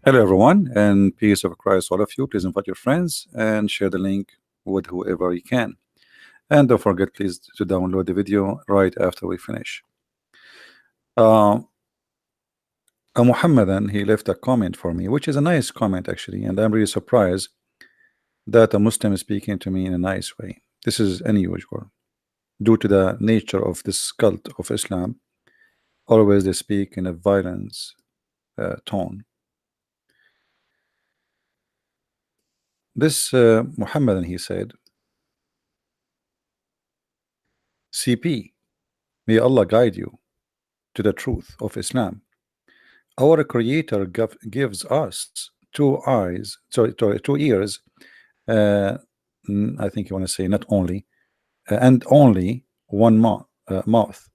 Hello, everyone, and peace of Christ, all of you. Please invite your friends and share the link with whoever you can. And don't forget, please, to download the video right after we finish. Uh, Muhammadan, he left a comment for me, which is a nice comment, actually, and I'm really surprised that a Muslim is speaking to me in a nice way. This is unusual due to the nature of this cult of Islam. Always they speak in a violence tone. This Muhammadan, he said, CP, may Allah guide you to the truth of Islam. Our Creator gives us two eyes, two ears. Uh, I think you want to say not only, and only one mouth.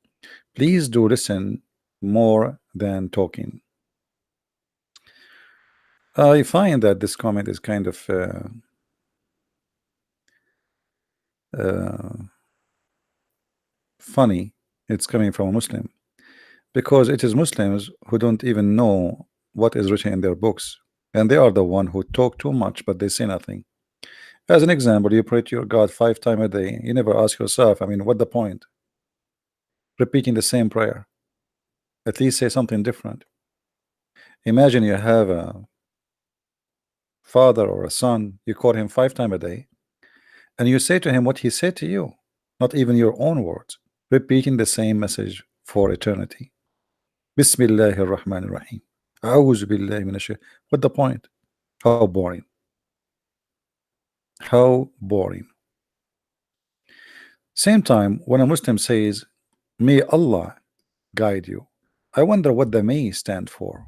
Please do listen more than talking. I find that this comment is kind of funny. It's coming from a Muslim because it is Muslims who don't even know what is written in their books, and they are the one who talk too much, but they say nothing. As an example, you pray to your God 5 times a day. You never ask yourself, I mean, what the point? Repeating the same prayer. At least say something different. Imagine you have a father or a son, you call him 5 times a day, and you say to him what he said to you, not even your own words, repeating the same message for eternity. Bismillahir Rahmanir Rahim. A'udhu billahi minash. What the point? How boring. How boring. Same time, when a Muslim says, may Allah guide you, I wonder what the may stand for.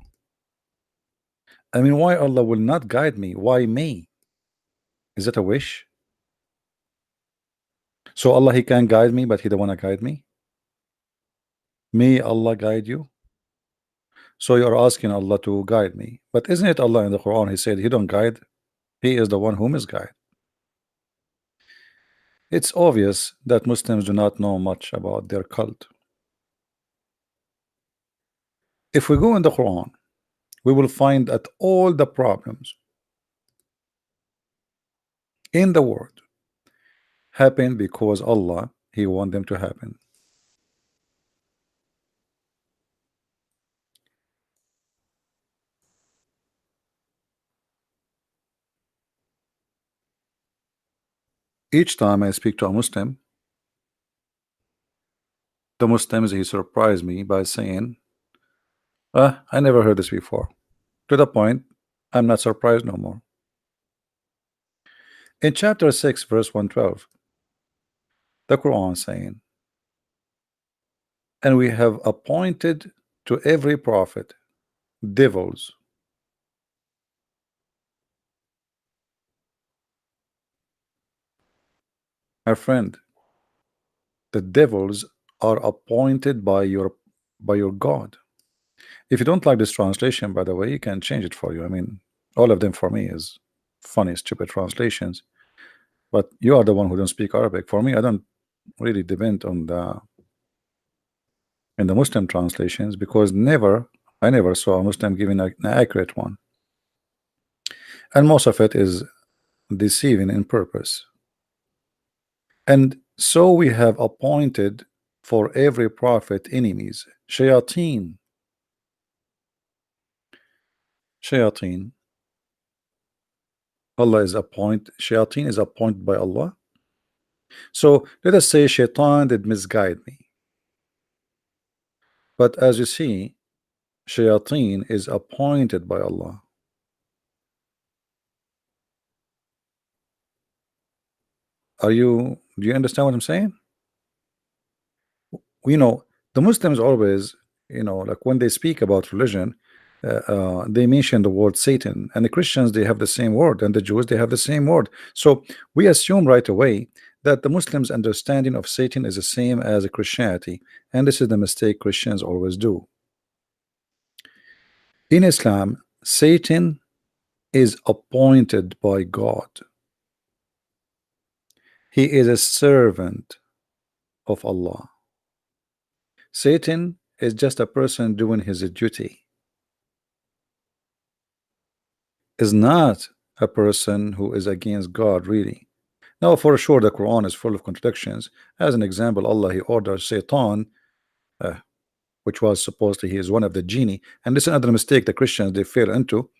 I mean, why Allah will not guide me? Why may? Is that a wish? So Allah, he can guide me, but he don't want to guide me? May Allah guide you? So you're asking Allah to guide me. But isn't it Allah in the Quran, he said he don't guide, he is the one who is guide. It's obvious that Muslims do not know much about their cult. If we go in the Quran, we will find that all the problems in the world happen because Allah, he want them to happen. Each time I speak to a Muslim, the Muslims, he surprised me by saying, I never heard this before. To the point, I'm not surprised no more. In chapter 6, verse 112, the Quran saying, and we have appointed to every prophet devils. My friend, the devils are appointed by your God. If you don't like this translation, by the way, you can change it for you. I mean, all of them for me is funny, stupid translations. But you are the one who don't speak Arabic. For me, I don't really depend on the Muslim translations because I never saw a Muslim giving an accurate one. And most of it is deceiving in purpose. And so we have appointed for every prophet enemies, shayateen. Shayateen. Allah is shayateen is appointed by Allah. So let us say shaitan did misguide me. But as you see, shayateen is appointed by Allah. Do you understand what I'm saying? You know, the Muslims always, like when they speak about religion, they mention the word Satan, and the Christians, they have the same word, and the Jews, they have the same word. So we assume right away that the Muslims understanding of Satan is the same as a Christianity, and this is the mistake Christians always do. In Islam, Satan is appointed by God. He is a servant of Allah. Satan is just a person doing his duty. is not a person who is against God, really. Now, for sure, the Quran is full of contradictions. As an example, Allah, He orders Satan, uh, which was supposedly he is one of the genie. And this is another mistake the Christians they fell into.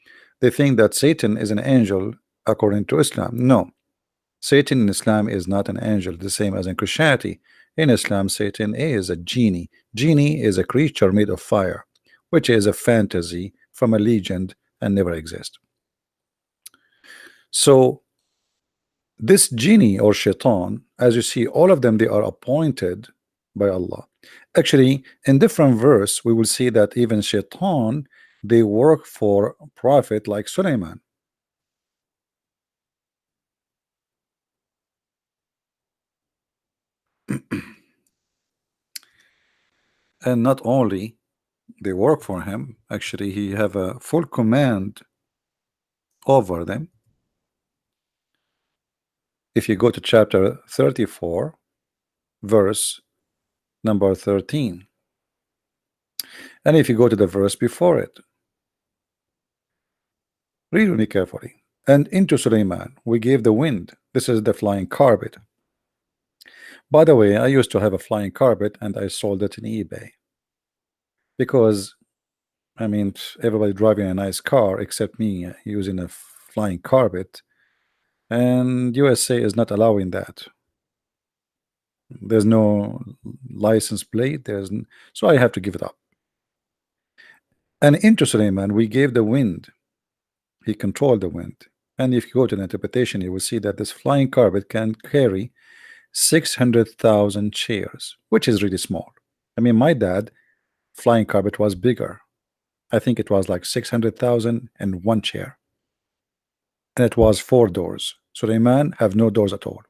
They think that Satan is an angel according to Islam. No, Satan in Islam is not an angel, the same as in Christianity. In Islam, Satan is a genie. Genie is a creature made of fire, which is a fantasy from a legend and never exist. So this genie or shaitan, as you see, all of them, they are appointed by Allah. Actually, in different verse, we will see that even shaitan, they work for prophet like Suleiman. And not only they work for him, actually he have a full command over them. If you go to chapter 34, verse number 13, and if you go to the verse before it, read really carefully. And into Suleiman we gave the wind. This is the flying carpet. By the way, I used to have a flying carpet and I sold it in eBay because, I mean, everybody driving a nice car except me using a flying carpet, and USA is not allowing that. There's no license plate. So I have to give it up. And into Suleiman we gave the wind. He controlled the wind. And if you go to the interpretation, you will see that this flying carpet can carry 600,000 chairs, which is really small. I mean, my dad flying carpet was bigger. I think it was like 600,001 chair, and it was 4 doors. Suleiman have no doors at all.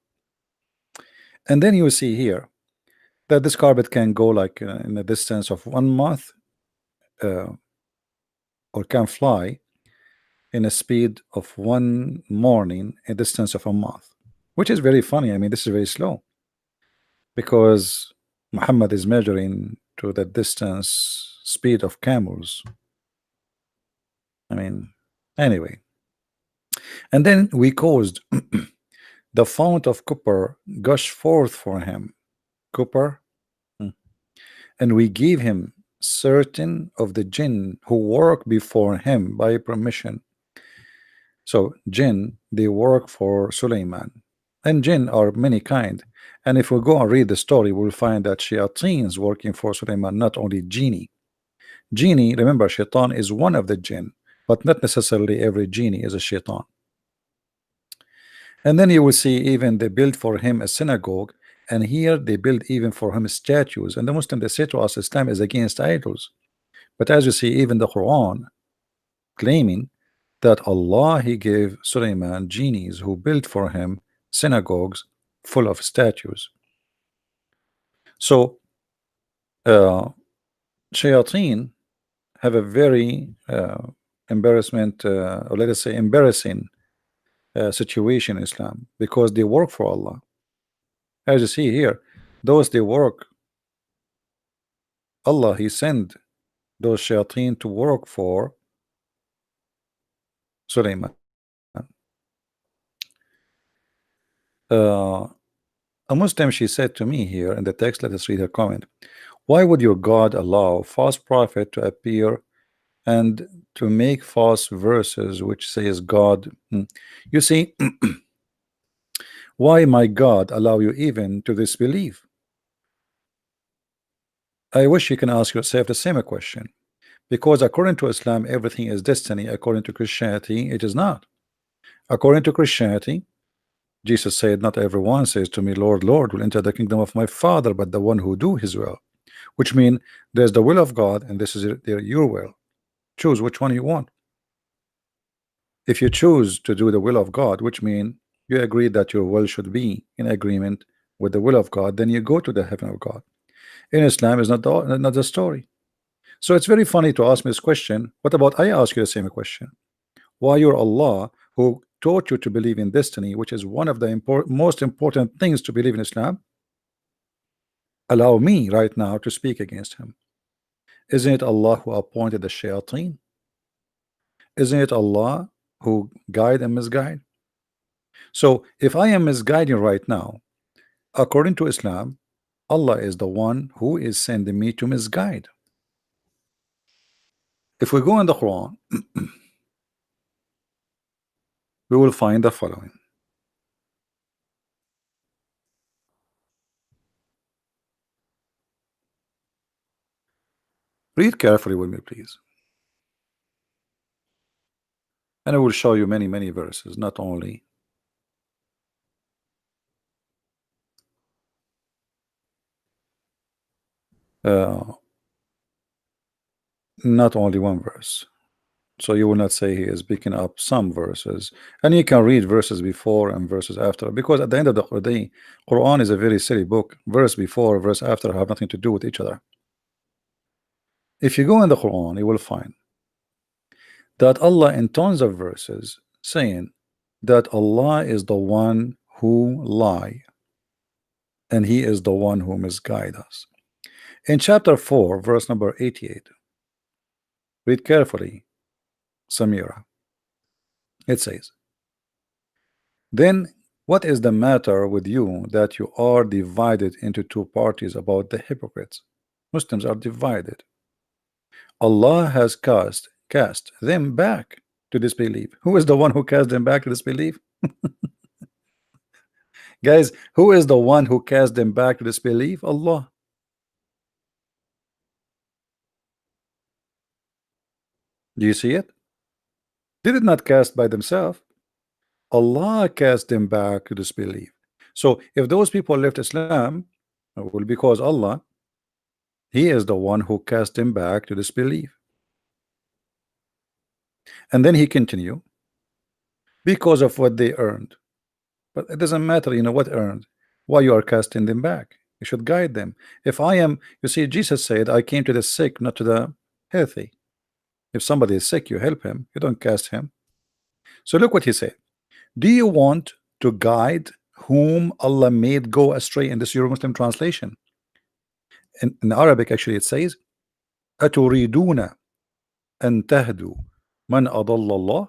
And then you see here that this carpet can go like in a distance of 1 month, or can fly in a speed of 1 morning, a distance of a month, which is very funny. I mean, this is very slow because Muhammad is measuring to the distance speed of camels. I mean, anyway. And then we caused the fount of copper gush forth for him. Copper. And we gave him certain of the jinn who work before him by permission. So jinn, they work for Suleiman, and jinn are many kind. And if we go and read the story, we'll find that shayateens working for Suleiman, not only genie. Genie, remember, shaitan is one of the jinn, but not necessarily every genie is a shaitan. And then you will see even they build for him a synagogue, and here they build even for him statues. And the Muslim, they say to us, Islam is against idols. But as you see, even the Quran claiming that Allah, He gave Suleiman genies who built for him synagogues full of statues. So shayateen have a very embarrassment, or let us say embarrassing situation in Islam, because they work for Allah. As you see here, those they work, Allah, He sent those shayateen to work for Suleiman. A Muslim, she said to me here in the text, let us read her comment. Why would your God allow false prophet to appear and to make false verses which says God? You see, why my God allow you even to disbelieve? I wish you can ask yourself the same question, because according to Islam everything is destiny. According to Christianity it is not. According to Christianity, Jesus said, not everyone says to me, Lord, Lord, will enter the kingdom of my Father, but the one who do his will. Which means there's the will of God, and this is your will. Choose which one you want. If you choose to do the will of God, which means you agree that your will should be in agreement with the will of God, then you go to the heaven of God. In Islam is not the story. So it's very funny to ask me this question. What about I ask you the same question? Why your Allah, who taught you to believe in destiny, which is one of the most important things to believe in Islam, allow me right now to speak against him? Isn't it Allah who appointed the shayateen? Isn't it Allah who guide and misguide? So if I am misguiding right now, according to Islam, Allah is the one who is sending me to misguide. If we go in the Quran, we will find the following. Read carefully with me, please. And I will show you many verses, not only one verse. So you will not say he is picking up some verses, and you can read verses before and verses after, because at the end of the day, Quran is a very silly book. Verse before, verse after have nothing to do with each other. If you go in the Quran, you will find that Allah in tons of verses saying that Allah is the one who lie, and he is the one who misguide us. In chapter 4, verse number 88, read carefully, Samira. It says, then what is the matter with you that you are divided into two parties about the hypocrites? Muslims are divided. Allah has cast them back to disbelief. Who is the one who cast them back to disbelief? Guys, who is the one who cast them back to disbelief? Allah. Do you see it? Did it not cast by themselves? Allah cast them back to disbelief. So if those people left Islam, well, because Allah, he is the one who cast them back to disbelief. And then he continue, because of what they earned. But it doesn't matter, you know what earned, why you are casting them back. You should guide them. If I am, you see, Jesus said, I came to the sick, not to the healthy. If somebody is sick, you help him, you don't cast him. So look what he said. Do you want to guide whom Allah made go astray? In this Euro Muslim translation, in Arabic actually it says, أتريدون أن تهدوا من أضل الله?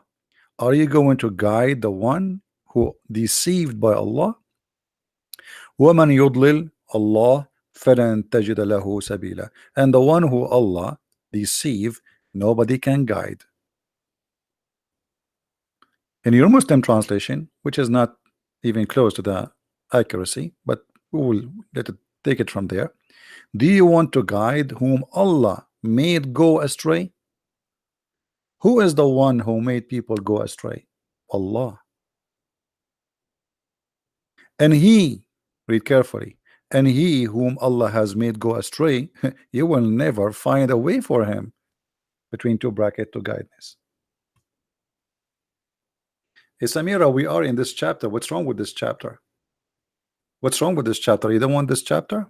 Are you going to guide the one who deceived by Allah? ومن يضلل الله فلن تجد له سبيلا. And the one who Allah deceive, nobody can guide. In your Muslim translation, which is not even close to the accuracy, but we will take it from there. Do you want to guide whom Allah made go astray? Who is the one who made people go astray? Allah. And he, read carefully, and he whom Allah has made go astray, you will never find a way for him, between two brackets, to guidance. Hey Samira, we are in this chapter. What's wrong with this chapter? What's wrong with this chapter? You don't want this chapter?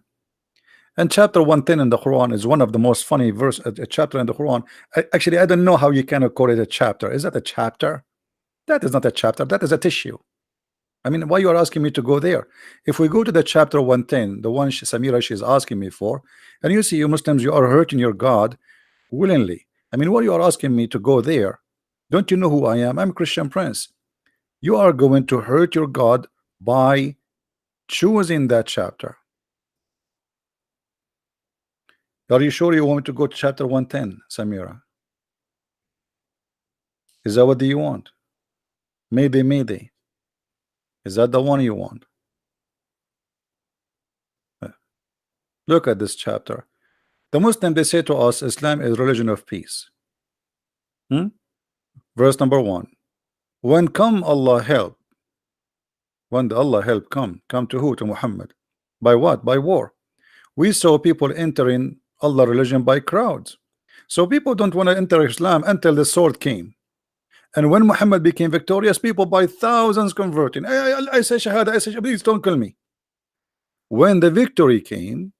And chapter 110 in the Quran is one of the most funny a chapter in the Quran. Actually, I don't know how you cannot call it a chapter. Is that a chapter? That is not a chapter. That is a tissue. I mean, why you are asking me to go there? If we go to the chapter 110, the one Samira she is asking me for, and you see, you Muslims, you are hurting your God willingly. I mean, why you are asking me to go there? Don't you know who I am? I'm a Christian Prince. You are going to hurt your God by choosing that chapter. Are you sure you want me to go to chapter 110, Samira? Is that what do you want? Mayday. Is that the one you want? Look at this chapter. The Muslim, they say to us, Islam is religion of peace. Verse number 1. When Allah help, when the Allah help come to who? To Muhammad. By what? By war. We saw people entering Allah religion by crowds. So people don't want to enter Islam until the sword came. And when Muhammad became victorious, people by thousands converting. I say Shahada, I say, please don't kill me. When the victory came,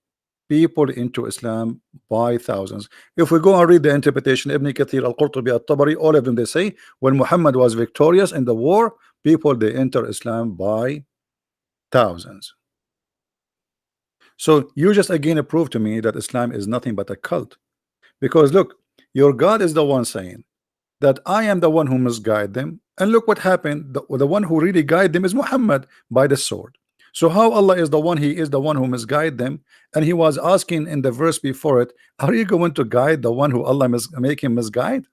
people into Islam by thousands. If we go and read the interpretation, Ibn Kathir, Al-Qurtubi, Al-Tabari, all of them, they say when Muhammad was victorious in the war, people they enter Islam by thousands. So you just again prove to me that Islam is nothing but a cult, because look, your God is the one saying that I am the one who misguide them, And look what happened. The one who really guided them is Muhammad by the sword. So how Allah is the one, He is the one who misguide them, and He was asking in the verse before it, are you going to guide the one who Allah make him misguide?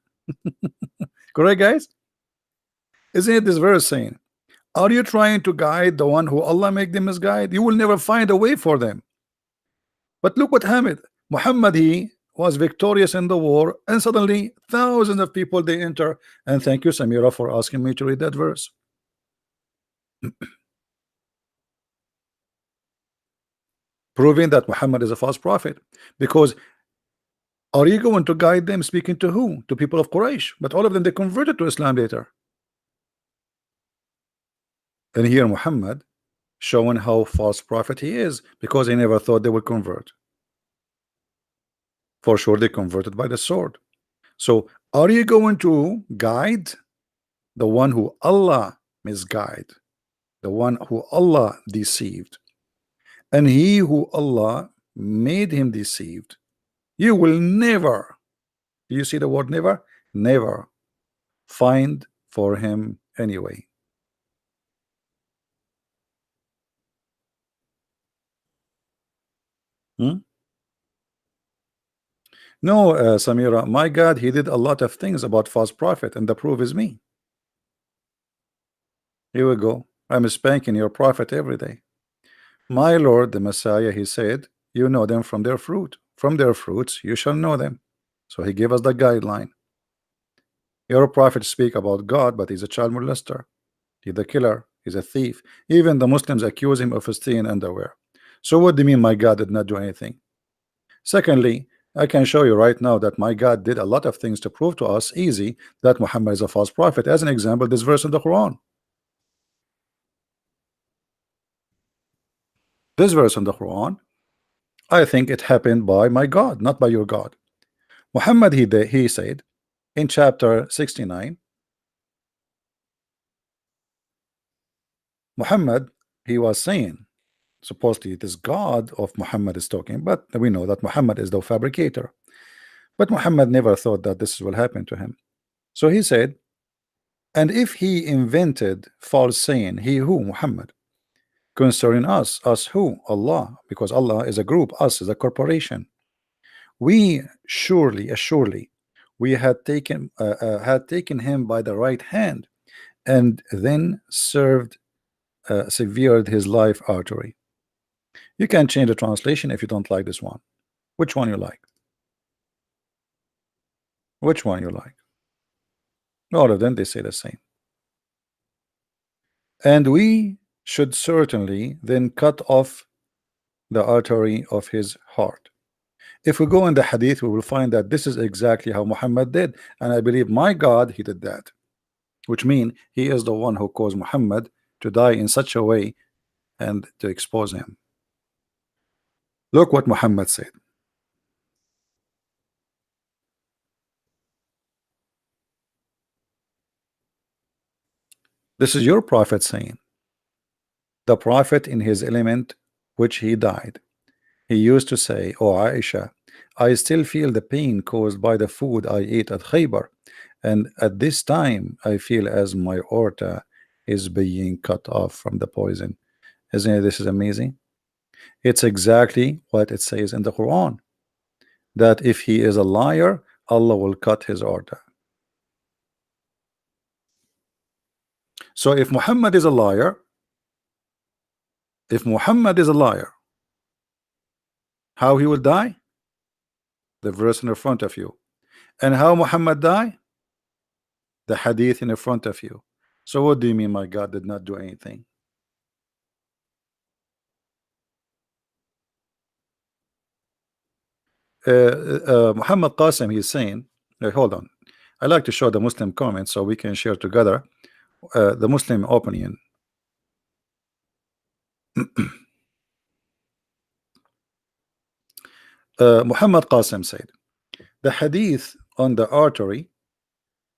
Correct, guys? Isn't it this verse saying, are you trying to guide the one who Allah make them misguide? You will never find a way for them. But look what happened. Muhammad, he was victorious in the war, and suddenly thousands of people they enter. And thank you, Samira, for asking me to read that verse. Proving that Muhammad is a false prophet. Because are you going to guide them speaking to who? To people of Quraysh. But all of them, they converted to Islam later. And here Muhammad showing how false prophet he is, because he never thought they would convert. For sure they converted by the sword. So are you going to guide the one who Allah misguide, the one who Allah deceived, and he who Allah made him deceived? You will never, do you see the word never? Never find for him anyway. No, Samira, my God, he did a lot of things about false prophet, and the proof is me. Here we go. I'm spanking your prophet every day. My Lord, the Messiah, he said, you know them from their fruit. From their fruits you shall know them. So he gave us the guideline. Your prophet speak about God, but he's a child molester. He's a killer. He's a thief. Even the Muslims accuse him of stealing underwear. So what do you mean my God did not do anything? Secondly, I can show you right now that my God did a lot of things to prove to us easy that Muhammad is a false prophet. As an example, this verse in the Quran. This verse in the Quran, I think it happened by my God, not by your God. Muhammad, he said in chapter 69, Muhammad, he was saying, supposedly it is God of Muhammad is talking, but we know that Muhammad is the fabricator. But Muhammad never thought that this will happen to him. So he said, and if he invented false saying, he who, Muhammad, concerning us who? Allah, because Allah is a group, us is a corporation. We assuredly, we had taken him by the right hand, and then severed his life artery. You can change the translation if you don't like this one. Which one you like? Which one you like? All of them, they say the same. And we should certainly then cut off the artery of his heart. If we go in the hadith, we will find that this is exactly how Muhammad did, and I believe my God, he did that, which means he is the one who caused Muhammad to die in such a way and to expose him. Look what Muhammad said. This is your prophet saying, the prophet in his element which he died, he used to say, oh Aisha, I still feel the pain caused by the food I ate at Khaybar, and at this time I feel as my aorta is being cut off from the poison. Isn't it, this is amazing? It's exactly what it says in the Quran, that if he is a liar, Allah will cut his aorta. So if Muhammad is a liar, how he will die? The verse in front of you. And how Muhammad die? The hadith in front of you. So what do you mean my God did not do anything? Muhammad Qasim, he's saying, hold on, I like to show the Muslim comments so we can share together the Muslim opinion. Muhammad Qasim said, the hadith on the artery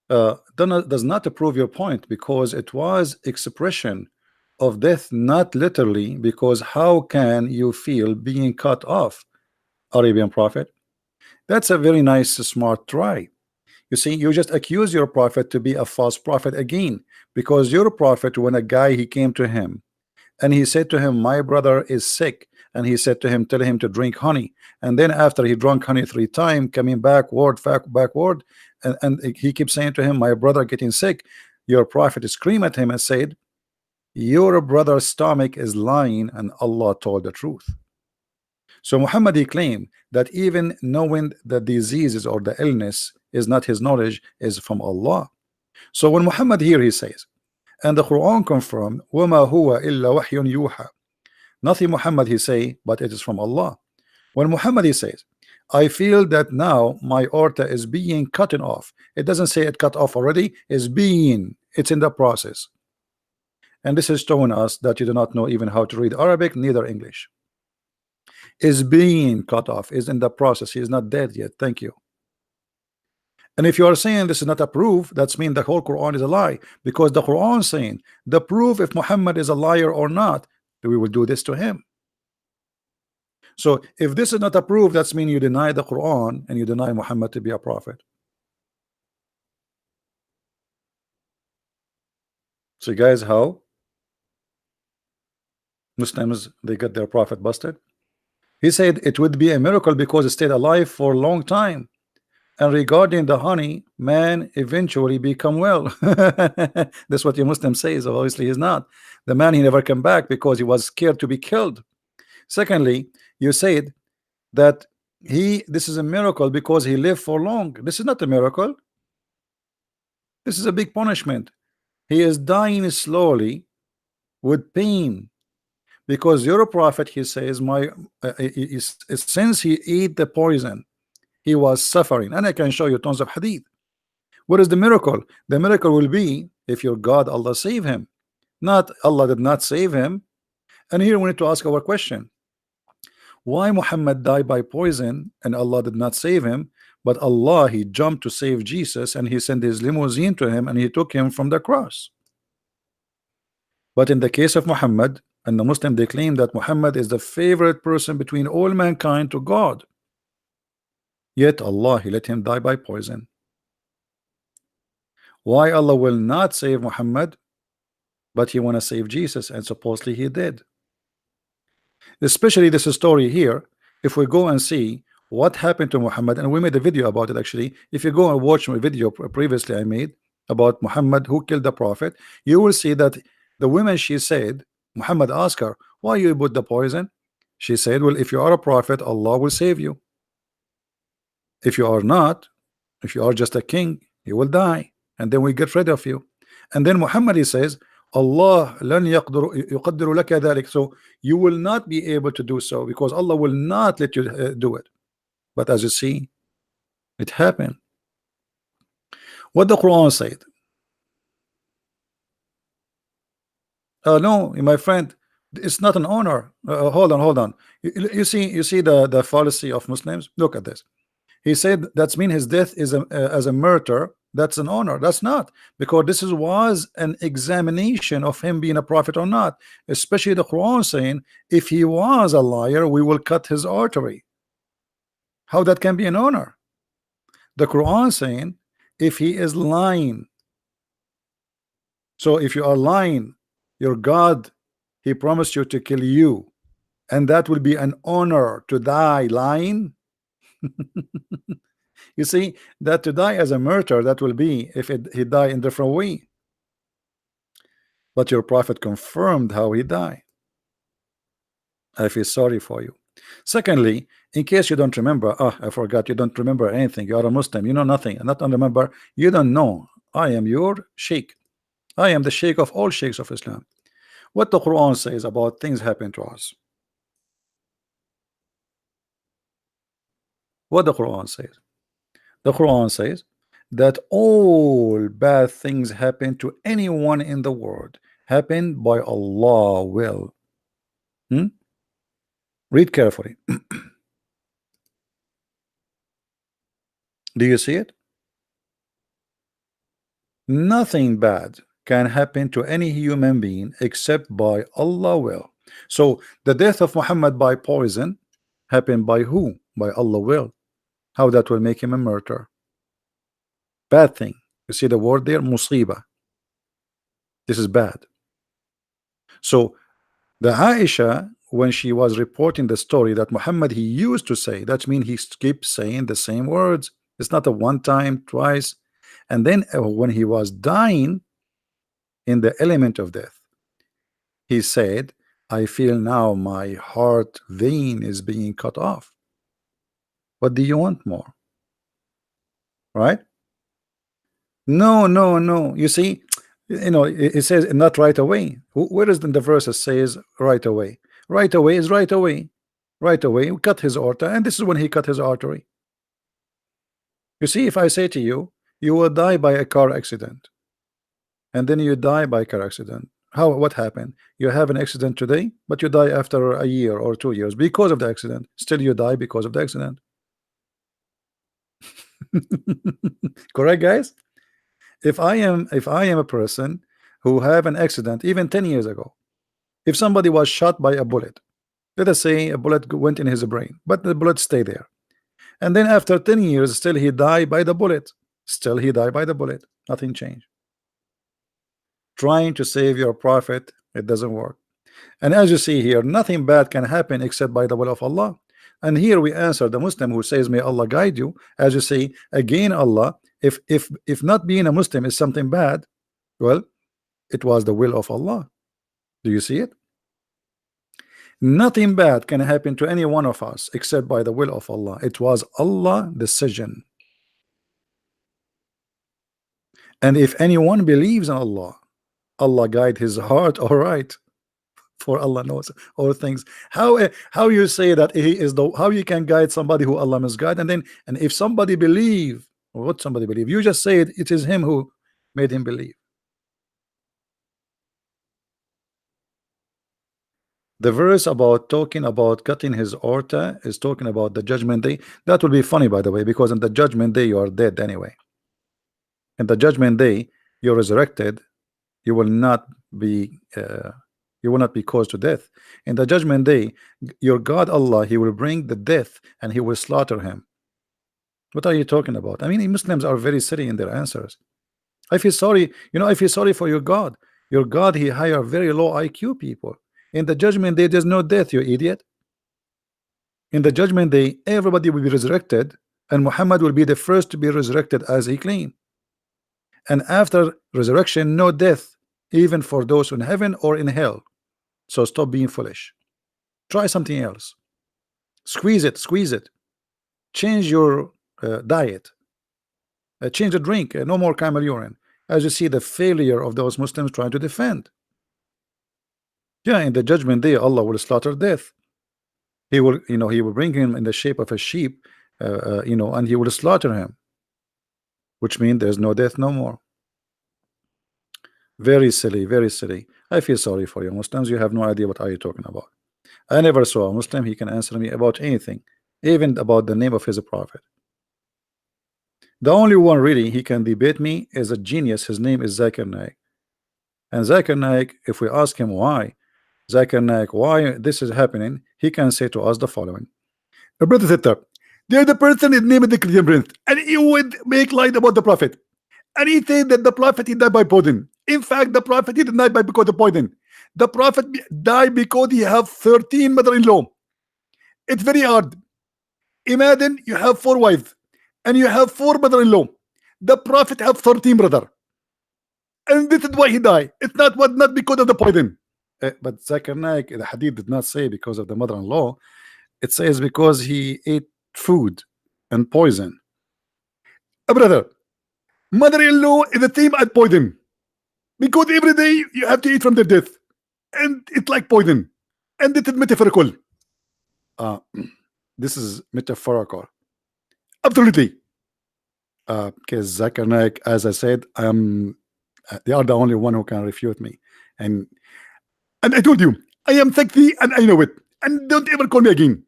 does not prove your point, because it was expression of death, not literally, because how can you feel being cut off, Arabian prophet? That's a very nice smart try. You see, you just accuse your prophet to be a false prophet again, because your prophet, when a guy he came to him and he said to him, my brother is sick, and he said to him, tell him to drink honey, and then after he drank honey 3 times, coming backward, and he keeps saying to him, my brother getting sick, your prophet screamed at him and said, your brother's stomach is lying and Allah told the truth. So Muhammad, he claimed that even knowing the diseases or the illness is not his knowledge, is from Allah. So when Muhammad here he says, and the Quran confirmed, وَمَا هُوَ إِلَّا وَحْيٌ يُوحَى, nothing Muhammad he say but it is from Allah. When Muhammad he says, I feel that now my aorta is being cut off, it doesn't say it cut off already, it's in the process. And this is showing us that you do not know even how to read Arabic, neither English. Is being cut off, is in the process, he is not dead yet. Thank you. And if you are saying this is not a proof, that's mean the whole Quran is a lie, because the Quran is saying the proof if Muhammad is a liar or not, we will do this to him. So if this is not a proof, that's mean you deny the Quran and you deny Muhammad to be a prophet. So guys, how Muslims they get their prophet busted? He said it would be a miracle because it stayed alive for a long time. And regarding the honey, man eventually become well. That's what your Muslim says. Obviously, he's not. The man, he never came back because he was scared to be killed. Secondly, you said that this is a miracle because he lived for long. This is not a miracle. This is a big punishment. He is dying slowly with pain because your prophet, he says, since he ate the poison, he was suffering. And I can show you tons of hadith. What is the miracle? The miracle will be if your God Allah save him, not Allah did not save him. And here we need to ask our question: why Muhammad died by poison and Allah did not save him, but Allah he jumped to save Jesus and he sent his limousine to him and he took him from the cross? But in the case of Muhammad and the Muslim, they claim that Muhammad is the favorite person between all mankind to God. Yet Allah he let him die by poison. Why Allah will not save Muhammad, but he want to save Jesus, and supposedly he did. Especially this story here, if we go and see what happened to Muhammad, and we made a video about it actually. If you go and watch my video previously I made about Muhammad who killed the prophet, you will see that the woman, she said, Muhammad asked her, why you put the poison? She said, well, if you are a prophet, Allah will save you. If you are not, if you are just a king, you will die, and then we get rid of you. And then Muhammad he says, Allah lan yuqaddiru laka dhalik, so you will not be able to do so because Allah will not let you do it. But as you see, it happened. What the Quran said. No, my friend, it's not an honor. Hold on. You see the fallacy of Muslims. Look at this. He said that's mean his death is as a murder. That's an honor. That's not, because this was an examination of him being a prophet or not. Especially the Quran saying if he was a liar, we will cut his artery. How that can be an honor? The Quran saying if he is lying. So if you are lying, your God, he promised you to kill you, and that will be an honor to die lying. You see that to die as a murderer, that will be if he die in different way. But your prophet confirmed how he died. I feel sorry for you. Secondly, in case you don't remember, I forgot, you don't remember anything, you are a Muslim, you know nothing, and not remember, you don't know. I am your sheikh. I am the sheikh of all sheikhs of Islam. What the Quran says about things happen to us. What the Quran says. The Quran says that all bad things happen to anyone in the world happen by Allah will. Read carefully. Do you see it? Nothing bad can happen to any human being except by Allah will. So the death of Muhammad by poison happened by who? By Allah will. How that will make him a murderer? bad thing. You see the word there, musiba. This is bad. So the Aisha, when she was reporting the story that Muhammad he used to say, that means he keeps saying the same words. It's not a one time, twice. And then when he was dying in the element of death, he said, I feel now my heart vein is being cut off. What do you want more? Right? No, no, no. You see, it says not right away. Where is the verse that says right away? Right away is right away. Right away, we cut his aorta, and this is when he cut his artery. You see, if I say to you, you will die by a car accident, and then you die by car accident. What happened? You have an accident today, but you die after a year or 2 years because of the accident. Still you die because of the accident. Correct, guys? If I am a person who have an accident even 10 years ago, if somebody was shot by a bullet, let us say a bullet went in his brain, but the bullet stay there, and then after 10 years still he died by the bullet, still he died by the bullet, nothing changed. Trying to save your prophet, it doesn't work. And as you see here, nothing bad can happen except by the will of Allah. And here we answer the Muslim who says, may Allah guide you. As you say, again, Allah, if not being a Muslim is something bad, well, it was the will of Allah. Do you see it? Nothing bad can happen to any one of us except by the will of Allah. It was Allah's decision. And if anyone believes in Allah, Allah guide his heart, all right. For Allah knows all things. How you say that he is how you can guide somebody who Allah misguide, and if somebody believe, what somebody believe, you just say it is him who made him believe. The verse about talking about cutting his aorta is talking about the judgment day. That will be funny, by the way, because in the judgment day you are dead anyway. In the judgment day you're resurrected. You will not be caused to death. In the judgment day, your God Allah, he will bring the death and he will slaughter him. What are you talking about? I mean, Muslims are very silly in their answers. I feel sorry, I feel sorry for your God. Your God, he hire very low IQ people. In the judgment day, there's no death, you idiot. In the judgment day, everybody will be resurrected, and Muhammad will be the first to be resurrected as he claimed. And after resurrection, no death, even for those in heaven or in hell. So stop being foolish. Try something else. Squeeze it. Change your diet. Change the drink. No more camel urine. As you see, the failure of those Muslims trying to defend. Yeah, in the judgment day, Allah will slaughter death. He will, he will bring him in the shape of a sheep, and he will slaughter him. Which means there's no death no more. Very silly, very silly. I feel sorry for you Muslims. You have no idea what are you talking about. I never saw a Muslim he can answer me about anything, even about the name of his prophet. The only one really he can debate me is a genius. His name is Zakir Naik. And Zakir Naik, if we ask him why, Zakir Naik, why this is happening, he can say to us the following. A brother said that there's the person is named the Christian prince, and he would make light about the prophet. And he said that the prophet he died by poison. In fact, the prophet he did not die because of poison. The prophet died because he have 13 mother-in-law. It's very hard. Imagine you have 4 wives and you have 4 mother-in-law. The prophet have 13 brother, and this is why he died. It's not because of the poison. But Zakir Naik, the hadith did not say because of the mother-in-law. It says because he ate food and poison. Brother, mother-in-law is the same as poison, because every day you have to eat from the death, and it's like poison, and it is metaphorical. This is metaphorical, absolutely. Because Zakir Naik, as I said, they are the only one who can refute me, and I told you I am sexy and I know it, and don't ever call me again.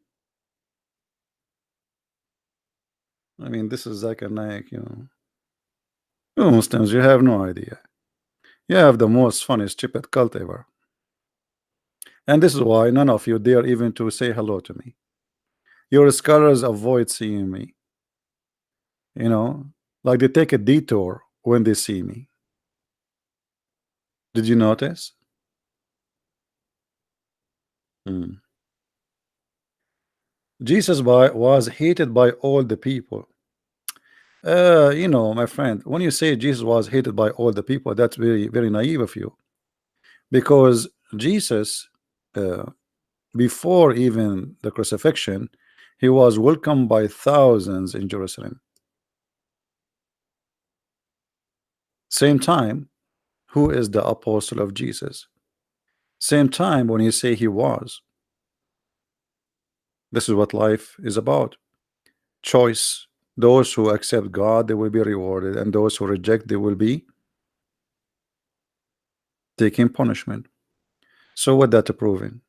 I mean, this is Zakir Naik, You Muslims, you have no idea. You have the most funny, stupid cult ever. And this is why none of you dare even to say hello to me. Your scholars avoid seeing me. Like they take a detour when they see me. Did you notice? Hmm. Jesus was hated by all the people. You know, my friend, when you say Jesus was hated by all the people, that's very, very naive of you. Because Jesus, uh, before even the crucifixion, he was welcomed by thousands in Jerusalem. Same time, who is the apostle of Jesus? Same time when you say he was. This is what life is about. Choice. Those who accept God, they will be rewarded, and those who reject, they will be taking punishment. So what that proving?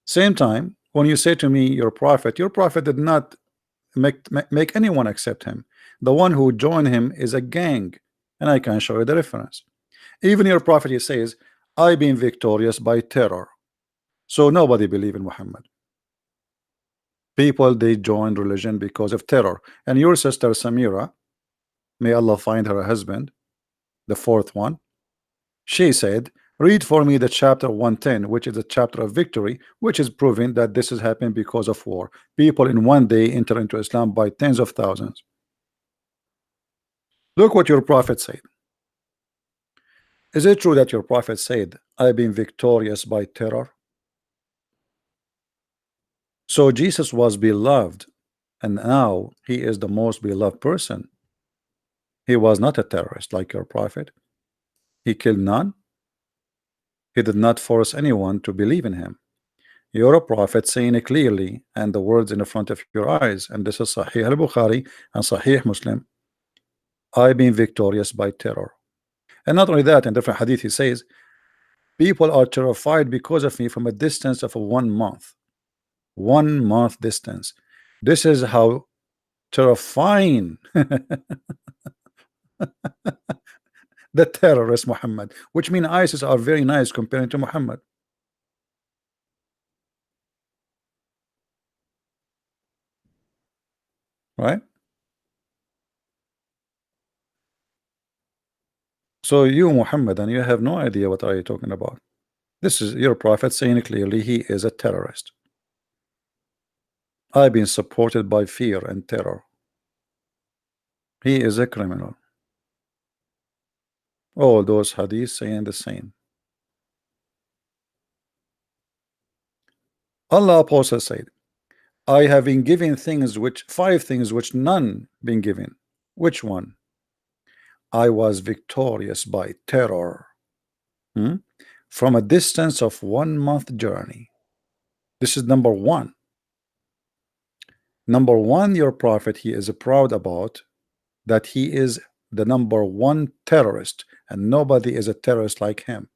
Same time, when you say to me, your prophet did not make anyone accept him. The one who joined him is a gang, and I can show you the reference. Even your prophet, he says, I've been victorious by terror. So nobody believe in Muhammad. People, they joined religion because of terror. And your sister Samira, may Allah find her a husband, the fourth one, she said, read for me the chapter 110, which is a chapter of victory, which is proving that this is happening because of war. People in one day enter into Islam by tens of thousands. Look what your prophet said. Is it true that your prophet said, I've been victorious by terror? So Jesus was beloved, and now he is the most beloved person. He was not a terrorist like your prophet. He killed none. He did not force anyone to believe in him. You're a prophet saying it clearly, and the words in the front of your eyes, and this is Sahih al-Bukhari and Sahih Muslim. I've been victorious by terror. And not only that, in different hadith he says, people are terrified because of me from a distance of 1 month. 1 month distance. This is how terrifying the terrorist Muhammad, which mean ISIS are very nice comparing to Muhammad, right? So you Muhammad, and you have no idea what are you talking about. This is your prophet saying clearly he is a terrorist. I've been supported by fear and terror. He is a criminal. All those hadiths saying the same. Allah apostle said, I have been given things which 5 things which none been given. Which one? I was victorious by terror. Hmm? From a distance of 1 month journey. This is number one. Number one, your prophet, he is proud about that he is the number one terrorist, and nobody is a terrorist like him.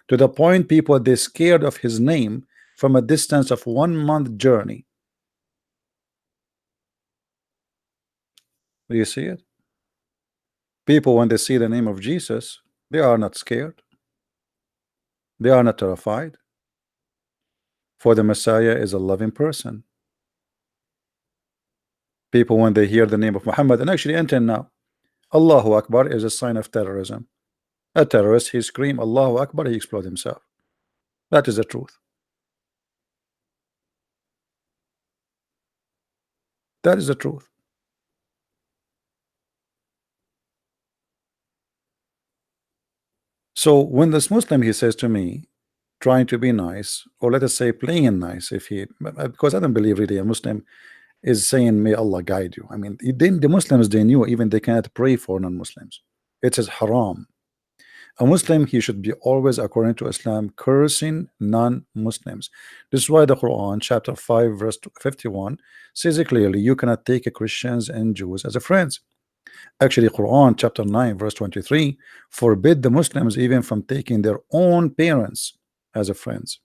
To the point people they scared of his name from a distance of 1 month journey. Do you see it? People, when they see the name of Jesus, they are not scared. They are not terrified. For the Messiah is a loving person. People, when they hear the name of Muhammad, and actually until now, Allahu Akbar is a sign of terrorism. A terrorist, he scream Allahu Akbar, he explode himself. That is the truth. That is the truth. So when this Muslim, he says to me, trying to be nice, or let us say playing nice, if he, because I don't believe really a Muslim is saying may Allah guide you. I mean, the Muslims, they knew even they cannot pray for non-Muslims. It is haram. A Muslim, he should be always, according to Islam, cursing non-Muslims. This is why the Quran chapter 5 verse 51 says it clearly, you cannot take Christians and Jews as a friends. Actually, Quran chapter 9 verse 23 forbid the Muslims even from taking their own parents as a friends.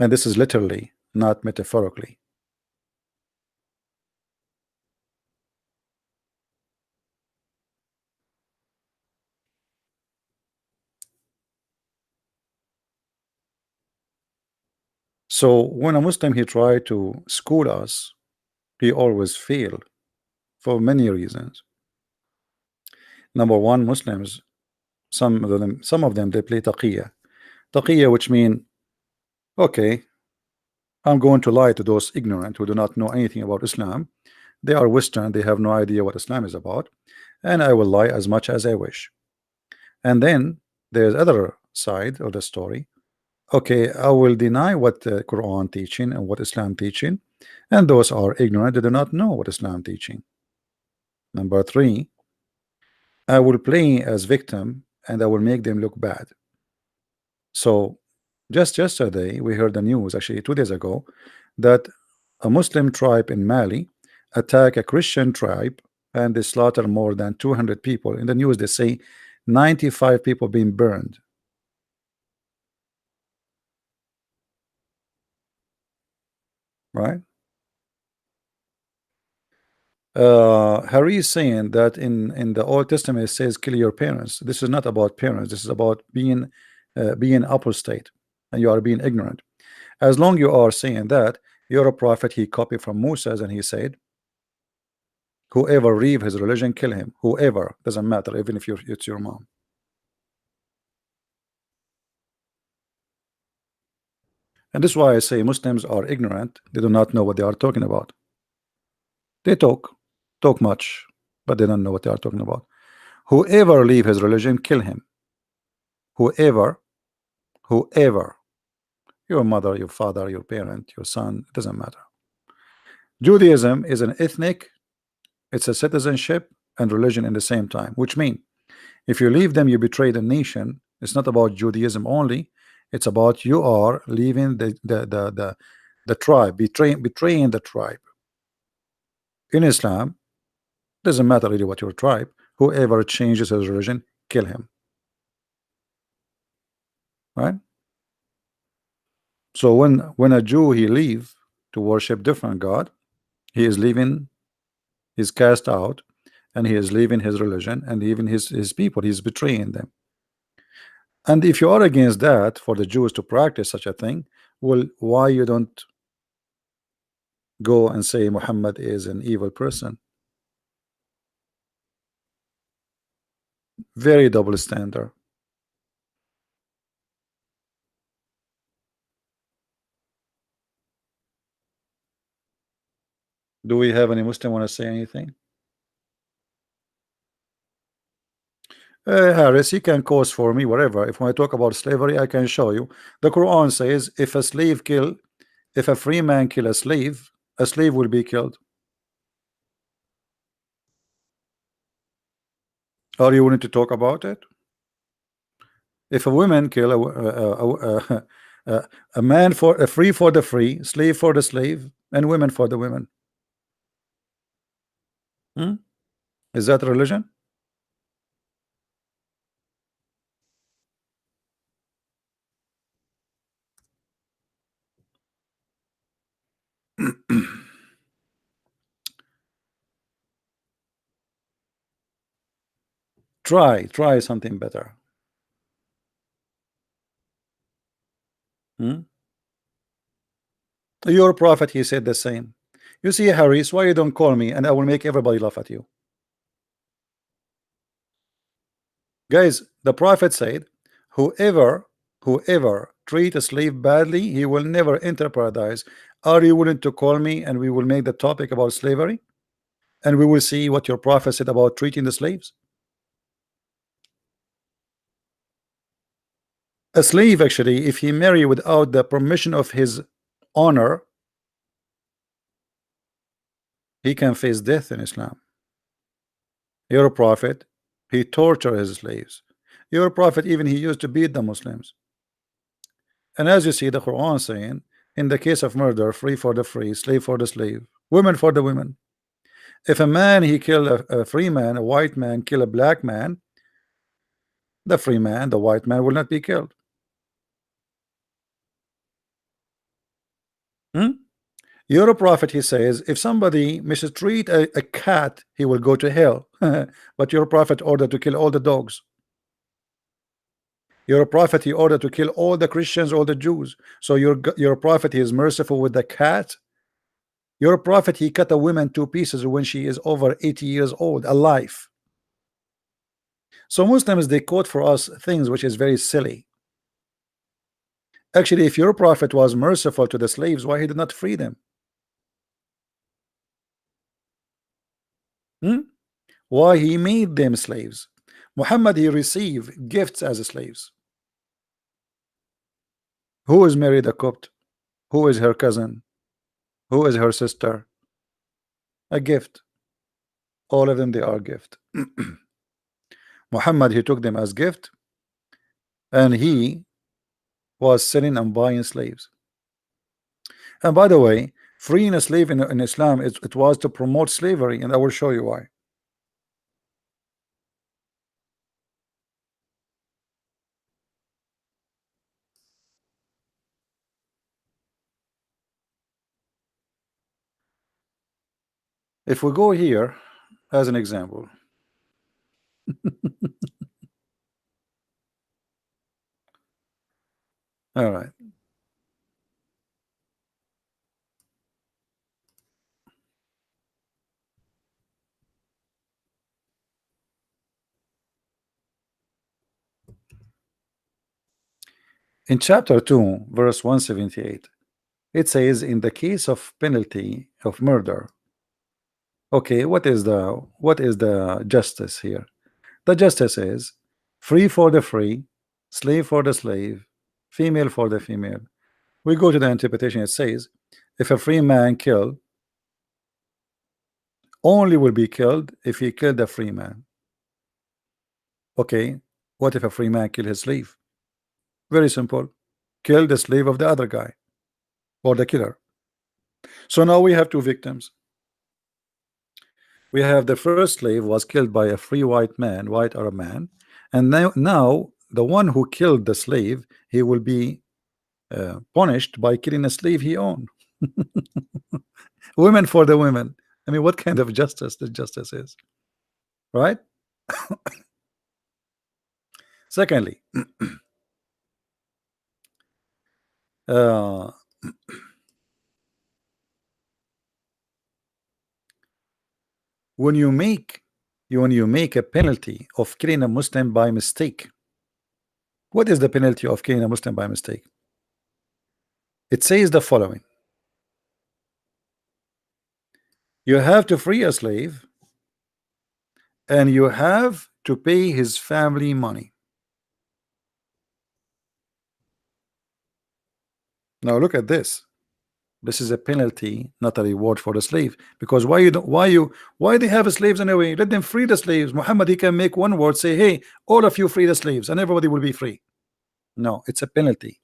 And this is literally, not metaphorically. So when a Muslim he try to school us, he always fail for many reasons. Number one, Muslims, some of them they play taqiyya, which mean, okay, I'm going to lie to those ignorant who do not know anything about Islam. They are Western, they have no idea what Islam is about, and I will lie as much as I wish. And then there's other side of the story. Okay, I will deny what the Quran teaching and what Islam teaching, and those are ignorant, they do not know what Islam teaching. Number three, I will play as victim and I will make them look bad. So just yesterday we heard the news, actually 2 days ago, that a Muslim tribe in Mali attack a Christian tribe and they slaughter more than 200 people. In the news they say 95 people being burned. Right? Harry is saying that in the Old Testament it says kill your parents. This is not about parents. This is about being apostate and you are being ignorant. As long you are saying that, you're a prophet. He copied from Moses and he said, whoever leave his religion, kill him. Whoever, doesn't matter, even if it's your mom. And this is why I say Muslims are ignorant. They do not know what they are talking about. They talk much, but they don't know what they are talking about. Whoever leave his religion, kill him. Whoever, your mother, your father, your parent, your son, it doesn't matter. Judaism is an ethnic, it's a citizenship and religion in the same time, which means if you leave them, you betray the nation. It's not about Judaism only, it's about you are leaving the tribe, betraying the tribe. In Islam, doesn't matter really what your tribe, whoever changes his religion, kill him. Right? So when a Jew he leave to worship different God, he is leaving, he's cast out, and he is leaving his religion and even his people. He's betraying them. And if you are against that, for the Jews to practice such a thing, well, why you don't go and say Muhammad is an evil person? Very double standard. Do we have any Muslim want to say anything? Harris, he can cause for me whatever. If when I talk about slavery, I can show you. The Quran says if a free man kill a slave will be killed. Are you willing to talk about it? If a woman kill a man for a free for the free, slave for the slave, and women for the women, is that religion? Try something better. Your prophet, he said the same. You see, Harris, why you don't call me and I will make everybody laugh at you? Guys, the prophet said, whoever treat a slave badly, he will never enter paradise. Are you willing to call me and we will make the topic about slavery? And we will see what your prophet said about treating the slaves. A slave, actually, if he marry without the permission of his owner, he can face death in Islam. Your prophet, he tortured his slaves. Your prophet, even he used to beat the Muslims. And as you see the Quran saying, in the case of murder, free for the free, slave for the slave, women for the women. If a man he kill a free man, a white man kill a black man, the free man, the white man will not be killed. Your prophet, he says, if somebody mistreat a cat, he will go to hell. But your prophet ordered to kill all the dogs. Your prophet, he ordered to kill all the Christians, all the Jews. So your prophet, he is merciful with the cat. Your prophet, he cut a woman to pieces when she is over 80 years old, alive. So Muslims, they quote for us things which is very silly. Actually, if your prophet was merciful to the slaves, why he did not free them? Why he made them slaves? Muhammad, he received gifts as slaves. Who is married a Copt? Who is her cousin? Who is her sister? A gift. All of them, they are gift. Muhammad, he took them as gift, and he was selling and buying slaves. And by the way, freeing a slave in Islam, it was to promote slavery, and I will show you why. If we go here as an example, all right. In chapter 2, verse 178, it says, in the case of penalty of murder. Okay, what is the justice here? The justice is free for the free, slave for the slave, female for the female. We go to the interpretation. It says, if a free man kill, only will be killed if he killed a free man. Okay, what if a free man kill his slave? Very simple. Kill the slave of the other guy or the killer. So now we have two victims. We have the first slave was killed by a free white man, white Arab man, and now the one who killed the slave, he will be punished by killing a slave he owned. Women for the women. I mean, what kind of justice this justice is, right? Secondly, when you make a penalty of killing a Muslim by mistake, what is the penalty of killing a Muslim by mistake? It says the following: you have to free a slave, and you have to pay his family money. Now look at this. This is a penalty, not a reward for the slave. Because why they have slaves anyway? Let them free the slaves. Muhammad, he can make one word, say, hey, all of you free the slaves, and everybody will be free. No, it's a penalty.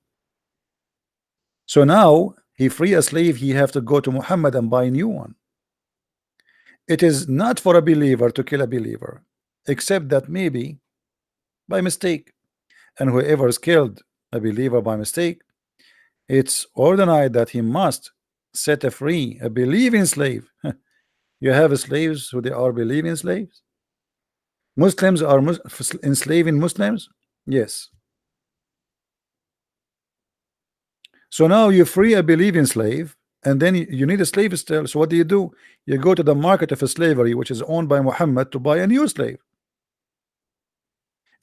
So now he free a slave, he have to go to Muhammad and buy a new one. It is not for a believer to kill a believer, except that maybe by mistake. And whoever is killed a believer by mistake, it's ordained that he must set free a believing slave. You have slaves who they are believing slaves. Muslims are enslaving Muslims. Yes. So now you free a believing slave, and then you need a slave still. So what do? You go to the market of slavery, which is owned by Muhammad, to buy a new slave.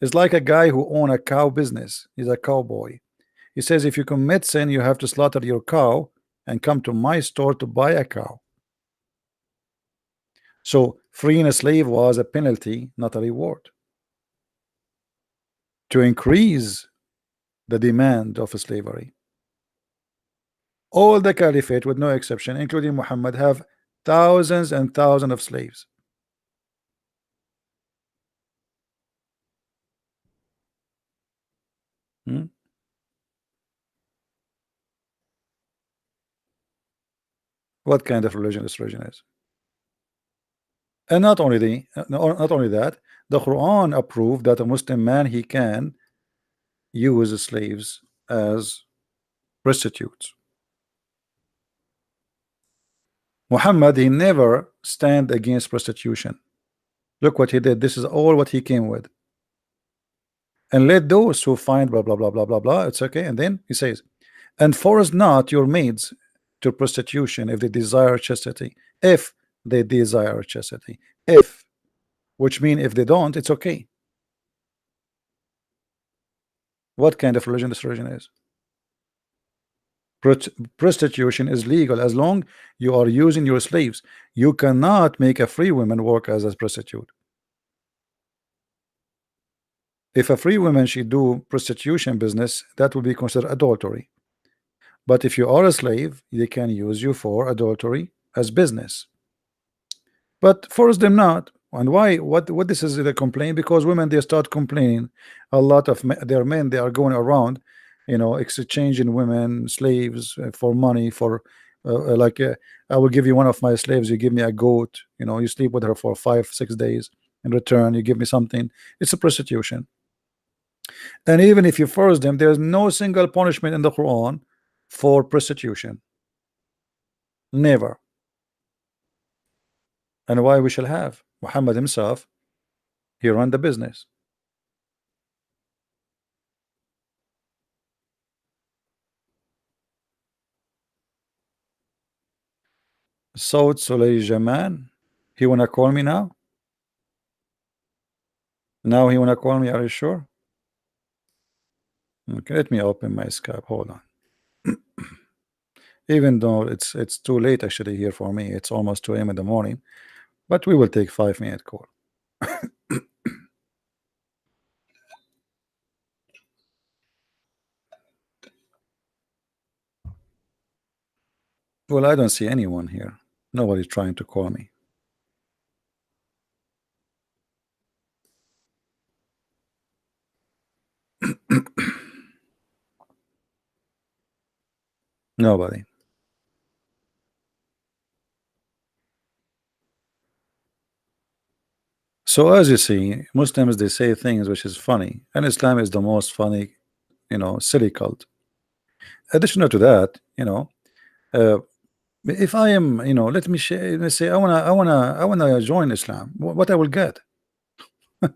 It's like a guy who owns a cow business. He's a cowboy. He says, if you commit sin, you have to slaughter your cow and come to my store to buy a cow. So freeing a slave was a penalty, not a reward, to increase the demand of slavery. All the caliphate, with no exception, including Muhammad, have thousands and thousands of slaves. What kind of religion this religion is? And not only that, the Quran approved that a Muslim man, he can use slaves as prostitutes. Muhammad, he never stand against prostitution. Look what he did. This is all what he came with. And let those who find blah blah blah blah blah blah, it's okay. And then he says, and force not your maids to prostitution if they desire chastity. If they desire chastity. If, which mean if they don't, it's okay. What kind of religion this religion is? Prostitution is legal as long you are using your slaves. You cannot make a free woman work as a prostitute. If a free woman she do prostitution business, that will be considered adultery. But if you are a slave, they can use you for adultery as business. But force them not. And why? What this is the complaint? Because women they start complaining. A lot of their men they are going around, exchanging women, slaves for money. For like I will give you one of my slaves. You give me a goat. You sleep with her for 5-6 days. In return, you give me something. It's a prostitution. And even if you force them, there's no single punishment in the Quran for prostitution. Never. And why we shall have? Muhammad himself, he ran the business. Saud Sulayjaman, he wanna call me now? Now he wanna call me, are you sure? Okay, let me open my Skype. Hold on. Even though it's too late actually here for me, it's almost 2 a.m. in the morning, but we will take 5-minute call. Well, I don't see anyone here. Nobody's trying to call me. Nobody. So as you see, Muslims they say things which is funny, and Islam is the most funny, silly cult. Additional to that, uh, if I am, let me say, I wanna join Islam. What I will get? I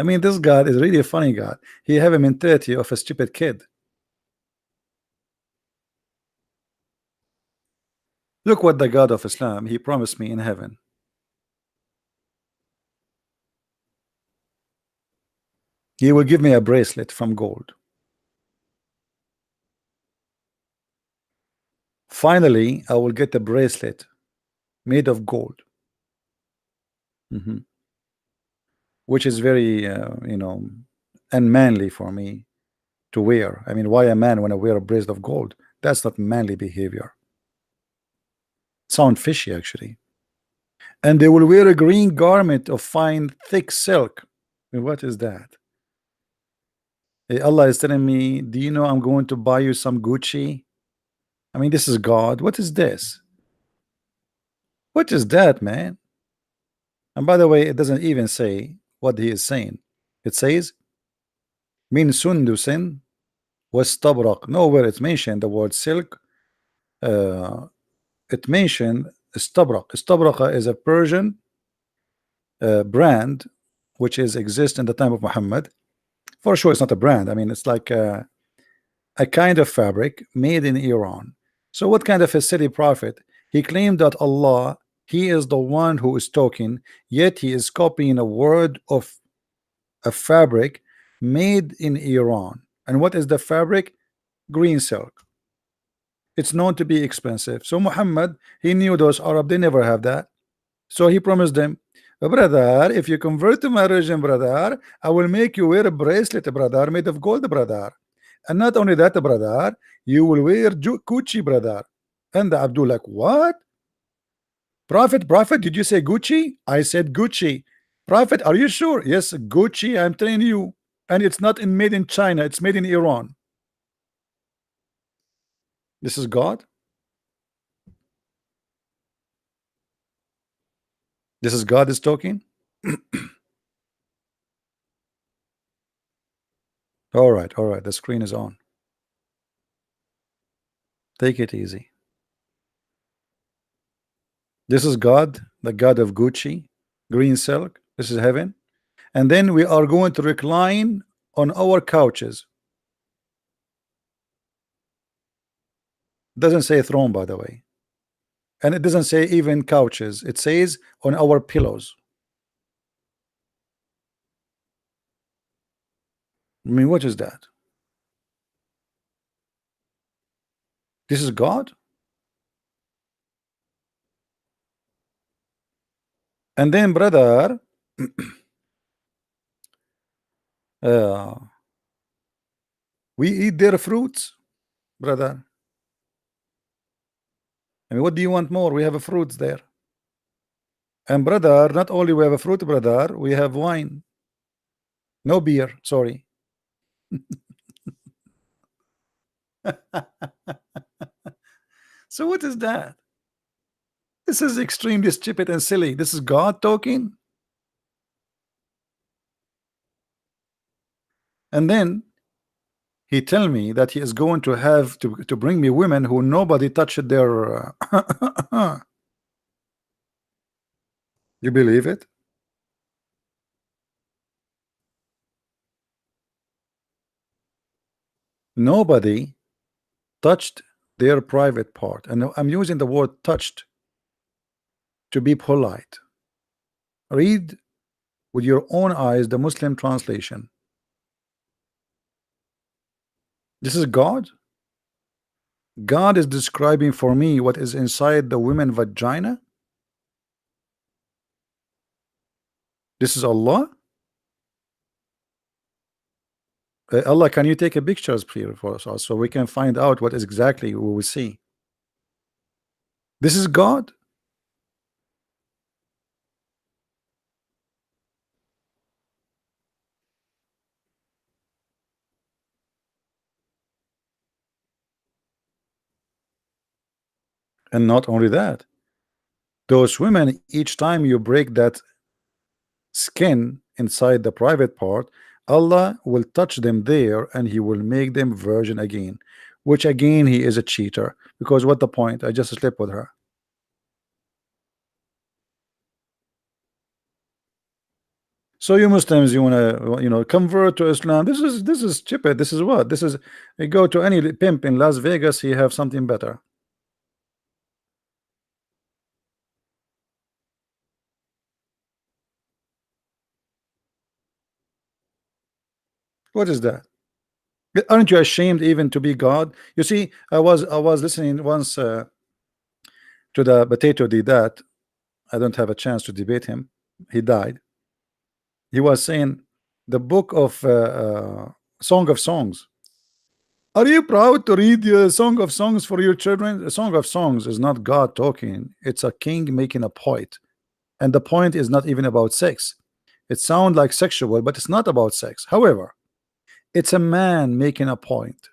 mean, this God is really a funny God. He have a mentality of a stupid kid. Look what the God of Islam he promised me in heaven. He will give me a bracelet from gold. Finally, I will get a bracelet made of gold. Which is very, unmanly for me to wear. I mean, why a man when I wear a bracelet of gold? That's not manly behavior. Sound fishy, actually. And they will wear a green garment of fine, thick silk. I mean, what is that? Allah is telling me, do you know I'm going to buy you some Gucci? I mean, this is God. What is this? What is that, man? And by the way, it doesn't even say what he is saying. It says, min sundusin was tabrak. Nowhere it's mentioned the word silk. It mentioned istabrak. Istabrak is a Persian brand which is exist in the time of Muhammad. For sure, it's not a brand. I mean, it's like a kind of fabric made in Iran. So, what kind of a silly prophet? He claimed that Allah, He is the one who is talking, yet he is copying a word of a fabric made in Iran. And what is the fabric? Green silk. It's known to be expensive. So Muhammad, he knew those Arab, they never have that. So he promised them, brother, if you convert to my religion, brother, I will make you wear a bracelet, brother, made of gold, brother. And not only that, brother, you will wear Gucci, brother. And Abdul like, what? Prophet, did you say Gucci? I said Gucci. Prophet, are you sure? Yes, Gucci, I'm telling you. And it's not made in China, it's made in Iran. This is God. This is God is talking. All right, the screen is on. Take it easy. This is God, the God of Gucci, green silk. This is heaven. And then we are going to recline on our couches. Doesn't say throne, by the way. And it doesn't say even couches. It says on our pillows. I mean, what is that? This is God? And then, brother, uh, we eat their fruits, brother. I mean, what do you want more? We have a fruits there. And brother, not only we have a fruit, brother, we have wine. No beer, sorry. So what is that? This is extremely stupid and silly. This is God talking. And then he tell me that he is going to have to bring me women who nobody touched their you believe it? Nobody touched their private part, and I'm using the word touched to be polite. Read with your own eyes the Muslim translation. This is God. God is describing for me what is inside the women vagina. This is Allah. Allah, can you take a pictures here for us so we can find out what is exactly we will see? This is God. And not only that, those women, each time you break that skin inside the private part, Allah will touch them there and he will make them virgin again, which again he is a cheater, because what the point? I just slept with her. So you Muslims, you wanna convert to Islam. This is stupid. This is what? This is, you go to any pimp in Las Vegas, he have something better. What is that? Aren't you ashamed even to be God? You see, I was listening once to the potato did that. I don't have a chance to debate him. He died. He was saying the book of Song of Songs. Are you proud to read the Song of Songs for your children? The Song of Songs is not God talking. It's a king making a point, and the point is not even about sex. It sounds like sexual, but it's not about sex. However, it's a man making a point.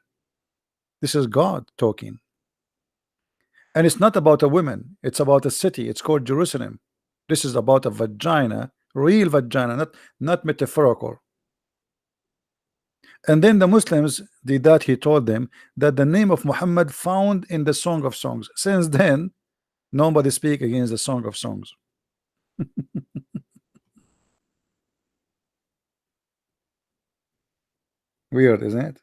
This is God talking. And it's not about a woman, it's about a city. It's called Jerusalem. This is about a vagina, real vagina, not metaphorical. And then the Muslims did that. He told them that the name of Muhammad found in the Song of Songs. Since then, nobody speak against the Song of Songs. Weird, isn't it?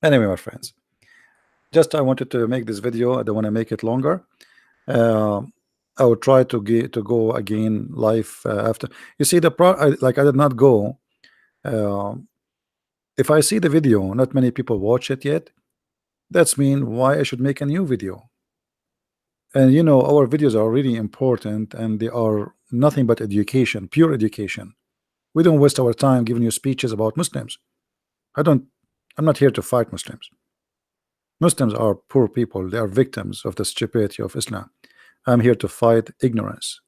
Anyway, my friends, just I wanted to make this video. I don't want to make it longer. uh, I will try to go again live after. You see, like I did not go. uh, if I see the video not many people watch it yet, that's mean why I should make a new video. And our videos are really important, and they are nothing but education, pure education. We don't waste our time giving you speeches about Muslims. I'm not here to fight Muslims. Muslims are poor people. They are victims of the stupidity of Islam. I'm here to fight ignorance.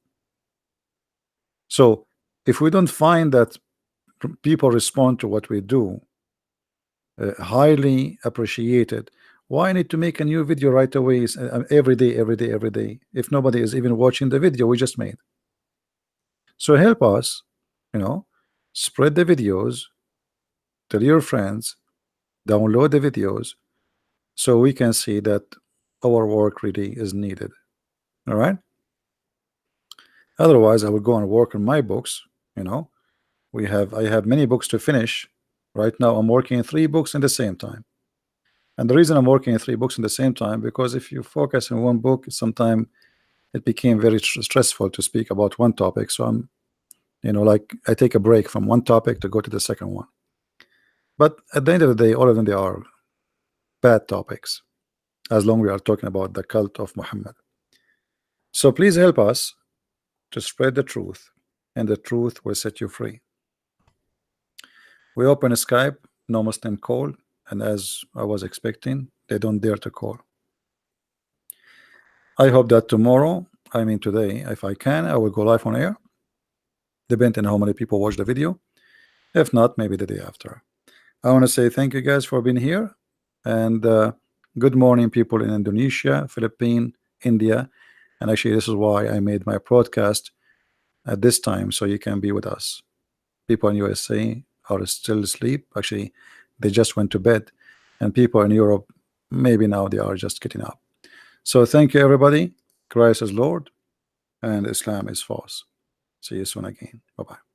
So if we don't find that people respond to what we do, highly appreciated, why I need to make a new video right away, every day, every day, every day, if nobody is even watching the video we just made? So help us, spread the videos, tell your friends, download the videos, so we can see that our work really is needed. All right. Otherwise, I will go and work on my books, you know, I have many books to finish. Right now I'm working in 3 books in the same time. And the reason I'm working in 3 books in the same time, because if you focus on one book, sometimes it became very stressful to speak about one topic. So I'm, like I take a break from one topic to go to the second one. But at the end of the day, all of them, they are bad topics, as long as we are talking about the cult of Muhammad. So please help us to spread the truth, and the truth will set you free. We open a Skype, no Muslim call, and as I was expecting, they don't dare to call. I hope that tomorrow, I mean today, if I can, I will go live on air, depending on how many people watch the video. If not, maybe the day after. I want to say thank you guys for being here, and good morning people in Indonesia, Philippines, India. And actually this is why I made my broadcast at this time, so you can be with us. People in USA are still asleep. Actually, they just went to bed, and people in Europe, maybe now they are just getting up. So thank you everybody. Christ is Lord and Islam is false. See you soon again. Bye-bye.